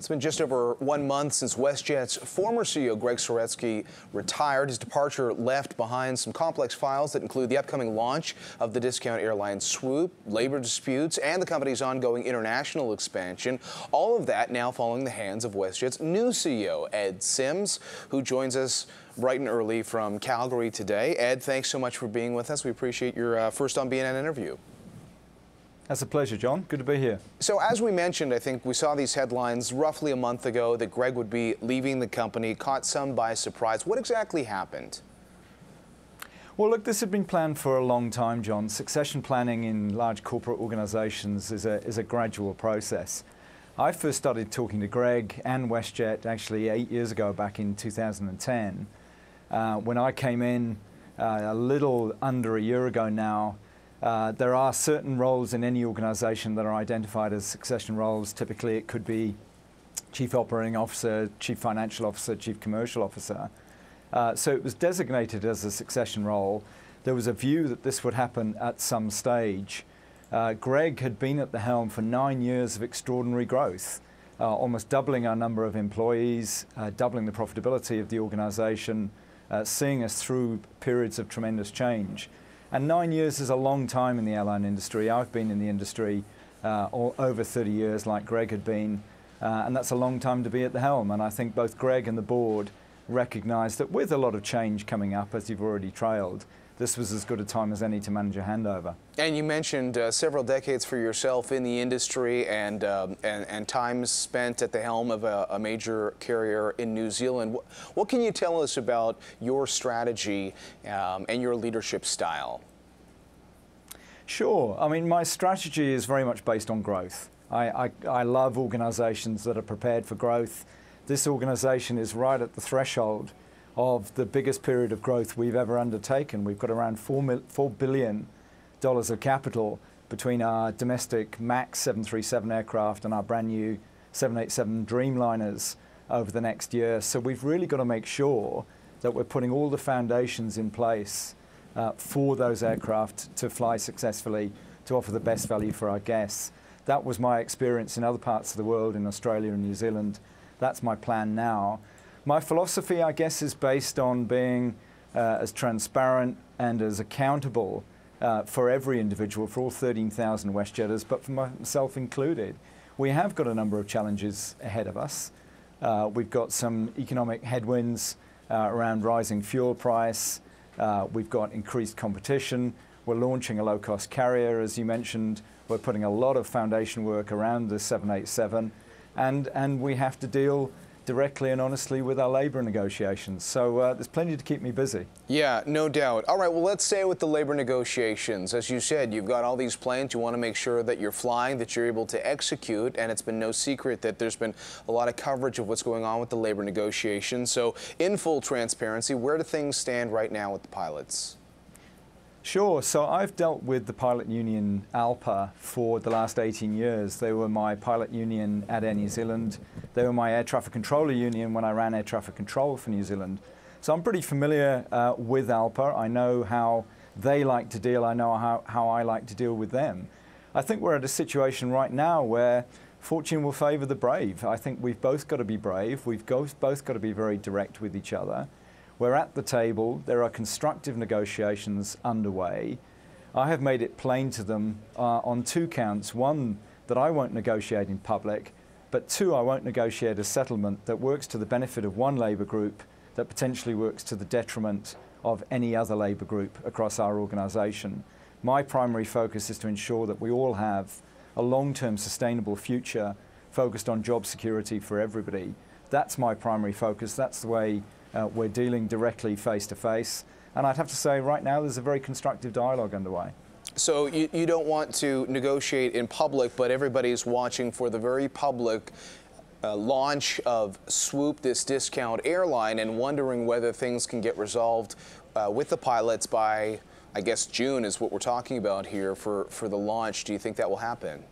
It's been just over 1 month since WestJet's former CEO Greg Soretsky retired. His departure left behind some complex files that include the upcoming launch of the discount airline Swoop, labor disputes, and the company's ongoing international expansion. All of that now falling in the hands of WestJet's new CEO, Ed Sims, who joins us bright and early from Calgary today. Ed, thanks so much for being with us. We appreciate your first on BNN interview. That's a pleasure, John. Good to be here. So as we mentioned, I think we saw these headlines roughly a month ago that Greg would be leaving the company, caught some by surprise. What exactly happened? Well, look, this had been planned for a long time, John. Succession planning in large corporate organizations is a gradual process. I first started talking to Greg and WestJet actually 8 years ago, back in 2010. When I came in a little under a year ago now, there are certain roles in any organization that are identified as succession roles. Typically, it could be Chief Operating Officer, Chief Financial Officer, Chief Commercial Officer. So it was designated as a succession role. There was a view that this would happen at some stage. Greg had been at the helm for 9 years of extraordinary growth, almost doubling our number of employees, doubling the profitability of the organization, seeing us through periods of tremendous change. And 9 years is a long time in the airline industry. I've been in the industry over 30 years, like Greg had been, and that's a long time to be at the helm. And I think both Greg and the board recognized that with a lot of change coming up, as you've already trailed, this was as good a time as any to manage a handover. And you mentioned several decades for yourself in the industry and time spent at the helm of a major carrier in New Zealand. What can you tell us about your strategy and your leadership style? Sure. I mean, my strategy is very much based on growth. I love organizations that are prepared for growth. This organization is right at the threshold of the biggest period of growth we've ever undertaken. We've got around $4 billion of capital between our domestic MAX 737 aircraft and our brand new 787 Dreamliners over the next year. So we've really got to make sure that we're putting all the foundations in place for those aircraft to fly successfully, to offer the best value for our guests. That was my experience in other parts of the world, in Australia and New Zealand. That's my plan now. My philosophy, I guess, is based on being as transparent and as accountable for every individual, for all 13,000 WestJetters, but for myself included. We have got a number of challenges ahead of us. We've got some economic headwinds around rising fuel price. We've got increased competition. We're launching a low-cost carrier, as you mentioned. We're putting a lot of foundation work around the 787, and we have to deal directly and honestly with our labor negotiations. So there's plenty to keep me busy. Yeah, no doubt. All right, well, let's stay with the labor negotiations. As you said, you've got all these planes. You want to make sure that you're flying, that you're able to execute, and it's been no secret that there's been a lot of coverage of what's going on with the labor negotiations. So in full transparency, where do things stand right now with the pilots? Sure. So I've dealt with the pilot union ALPA for the last 18 years. They were my pilot union at Air New Zealand. They were my air traffic controller union when I ran air traffic control for New Zealand. So I'm pretty familiar with ALPA. I know how they like to deal. I know how I like to deal with them. I think we're at a situation right now where fortune will favor the brave. I think we've both got to be brave. We've both got to be very direct with each other. We're at the table. There are constructive negotiations underway. I have made it plain to them on two counts. One, that I won't negotiate in public, but two, I won't negotiate a settlement that works to the benefit of one labour group that potentially works to the detriment of any other labour group across our organisation. My primary focus is to ensure that we all have a long-term sustainable future focused on job security for everybody. That's my primary focus. That's the way we're dealing directly face-to-face. And I'd have to say right now there's a very constructive dialogue underway. So you don't want to negotiate in public, but everybody's watching for the very public launch of Swoop, this discount airline, and wondering whether things can get resolved with the pilots by, I guess, June is what we're talking about here for the launch. Do you think that will happen?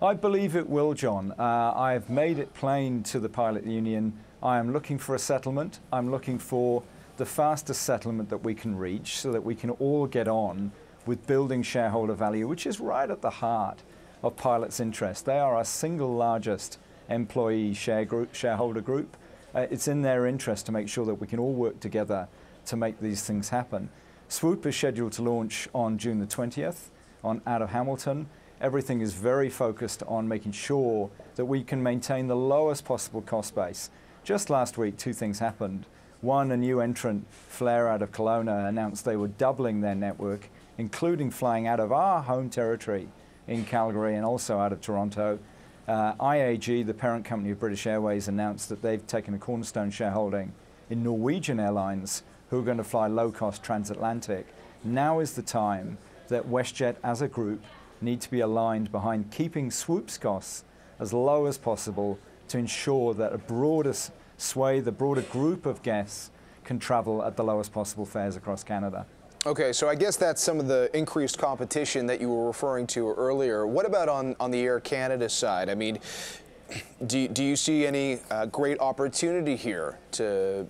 I believe it will, John. I've made it plain to the pilot union. I am looking for a settlement. I'm looking for the fastest settlement that we can reach so that we can all get on with building shareholder value, which is right at the heart of pilots' interest. They are our single largest employee shareholder group. It's in their interest to make sure that we can all work together to make these things happen. Swoop is scheduled to launch on June the 20th out of Hamilton. Everything is very focused on making sure that we can maintain the lowest possible cost base. Just last week, two things happened. One, a new entrant, Flair out of Kelowna, announced they were doubling their network, including flying out of our home territory in Calgary and also out of Toronto. IAG, the parent company of British Airways, announced that they've taken a cornerstone shareholding in Norwegian Airlines, who are going to fly low-cost transatlantic. Now is the time that WestJet as a group need to be aligned behind keeping Swoop's costs as low as possible to ensure that a broader swathe, a broader group of guests can travel at the lowest possible fares across Canada. Okay, so I guess that's some of the increased competition that you were referring to earlier. What about on the Air Canada side? I mean, do you see any great opportunity here to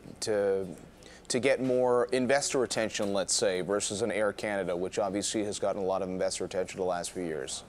get more investor attention, let's say, versus an Air Canada, which obviously has gotten a lot of investor attention the last few years?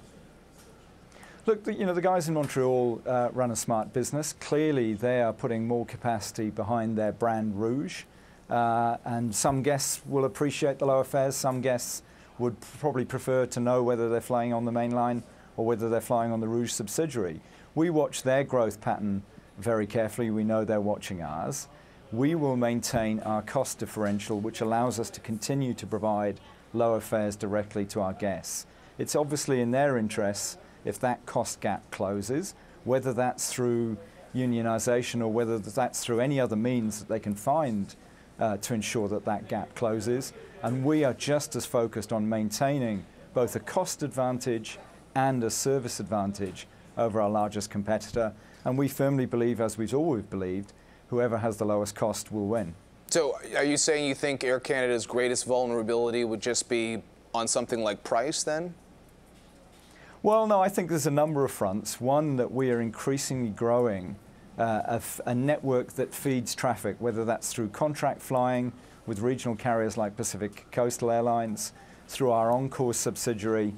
Look, the guys in Montreal run a smart business. Clearly, they are putting more capacity behind their brand Rouge. And some guests will appreciate the lower fares. Some guests would probably prefer to know whether they're flying on the main line or whether they're flying on the Rouge subsidiary. We watch their growth pattern very carefully. We know they're watching ours. We will maintain our cost differential, which allows us to continue to provide lower fares directly to our guests. It's obviously in their interests if that cost gap closes, whether that's through unionization or whether that's through any other means that they can find to ensure that that gap closes. And we are just as focused on maintaining both a cost advantage and a service advantage over our largest competitor. And we firmly believe, as we've always believed, whoever has the lowest cost will win. So are you saying you think Air Canada's greatest vulnerability would just be on something like price then? Well, no, I think there's a number of fronts. One, that we are increasingly growing a network that feeds traffic, whether that's through contract flying with regional carriers like Pacific Coastal Airlines, through our Encore subsidiary,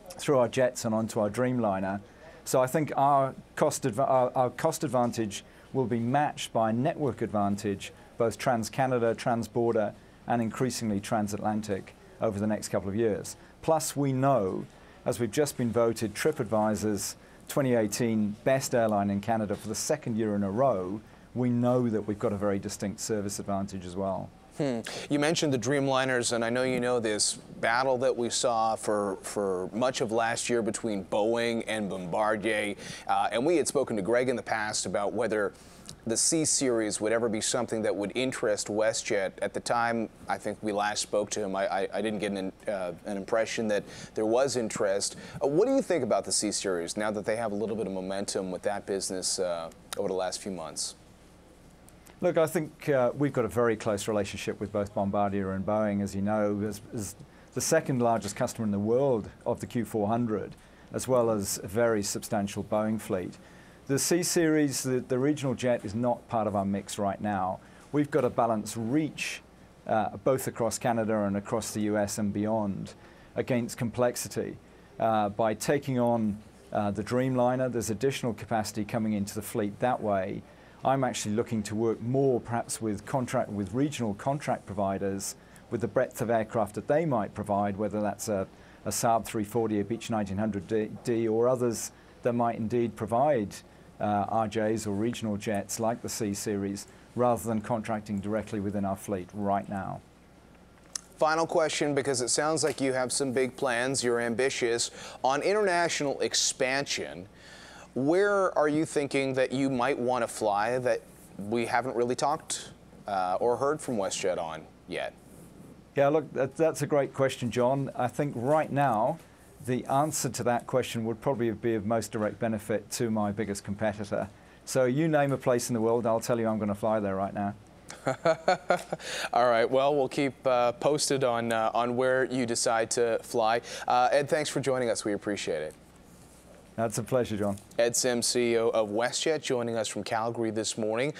through our jets and onto our Dreamliner. So I think our cost advantage will be matched by a network advantage, both trans-Canada, trans-border, and increasingly transatlantic over the next couple of years. Plus, we know, as we've just been voted TripAdvisor's 2018 best airline in Canada for the second year in a row, we know that we've got a very distinct service advantage as well. You mentioned the Dreamliners, and I know you know this battle that we saw for much of last year between Boeing and Bombardier. And we had spoken to Greg in the past about whether the C-Series would ever be something that would interest WestJet. At the time, I think we last spoke to him, I didn't get an impression that there was interest. What do you think about the C-Series now that they have a little bit of momentum with that business over the last few months? Look, I think we've got a very close relationship with both Bombardier and Boeing, as you know, as the second largest customer in the world of the Q400, as well as a very substantial Boeing fleet. The C-Series, the regional jet, is not part of our mix right now. We've got to balance reach, both across Canada and across the US and beyond, against complexity. By taking on the Dreamliner, there's additional capacity coming into the fleet that way. I'm actually looking to work more perhaps with regional contract providers with the breadth of aircraft that they might provide, whether that's a Saab 340, a Beech 1900D, or others that might indeed provide RJs or regional jets like the C-Series, rather than contracting directly within our fleet right now. Final question, because it sounds like you have some big plans, you're ambitious. On international expansion, where are you thinking that you might want to fly that we haven't really talked or heard from WestJet on yet? Yeah, look, that's a great question, John. I think right now, the answer to that question would probably be of most direct benefit to my biggest competitor. So you name a place in the world, I'll tell you I'm going to fly there right now. All right, well, we'll keep posted on where you decide to fly. Ed, thanks for joining us. We appreciate it. That's a pleasure, John. Ed Sims, CEO of WestJet, joining us from Calgary this morning.